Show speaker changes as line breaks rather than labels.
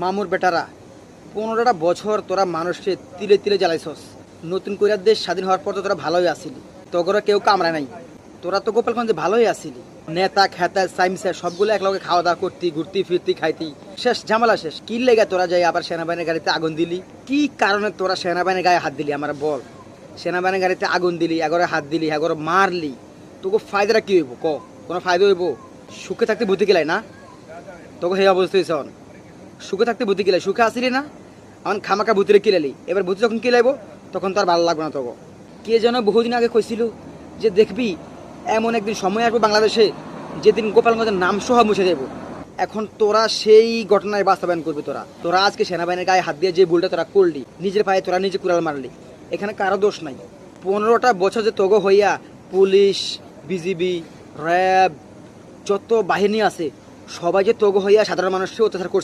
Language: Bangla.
মামুর বেটারা 15টা বছর তোরা মানুষকে তিলে তিলে জ্বালাইছস। নতুন কইরা দেশ স্বাধীন হওয়ার পর তো তোরা ভালোই আসিলি, তোগরা কেউ কামড়ায় নাই। তোরা তো গোপালগঞ্জে ভালোই আসিলি, নেতা খেতা সাইমসা সবগুলো একলগে খাওয়া দাওয়া করতি, ঘুরতি ফিরতি, খাইতি। শেষ ঝামেলা শেষ। কি লেগে তোরা যাই আবার সেনাবাহিনীর গাড়িতে আগুন দিলি? কি কারণে তোরা সেনাবাহিনীর গায়ে হাত দিলি আমার বল? সেনাবাহিনীর গাড়িতে আগুন দিলি, এগরে হাত দিলি, এগরে মারলি, তোকে ফায়দাটা কি হইব ক? কোনো ফায়দা হইব? সুখে থাকতে বুদ্ধি গেলাই না তোকে সেই অবস্থা হয়েছে। সুখে থাকতে বুদ্ধি কিলাই, সুখে আসিলি না, এখন খামাকা ভূতিরে কিলালি। এবার ভূতি যখন কিলাইব তখন তো আর ভালো লাগবে না তোকে। কে যেন বহুদিন আগে কইছিল যে দেখবি এমন একদিন সময় আসবে বাংলাদেশে যেদিন গোপালগঞ্জের নাম সহ মুছে দেব। এখন তোরা সেই ঘটনায় বাস্তবায়ন করবি। তোরা তোরা আজকে সেনাবাহিনীর গায়ে হাত দিয়ে যে ভুলটা তোরা করলি, নিজের পায়ে তোরা নিজে কুড়াল মারলি, এখানে কারো দোষ নাই। 15টা বছর যে তোগো হইয়া পুলিশ, বিজিবি, র্যাব, যত বাহিনী আছে সবাই যে তোগো হইয়া সাধারণ মানুষকে অত্যাচার করছে।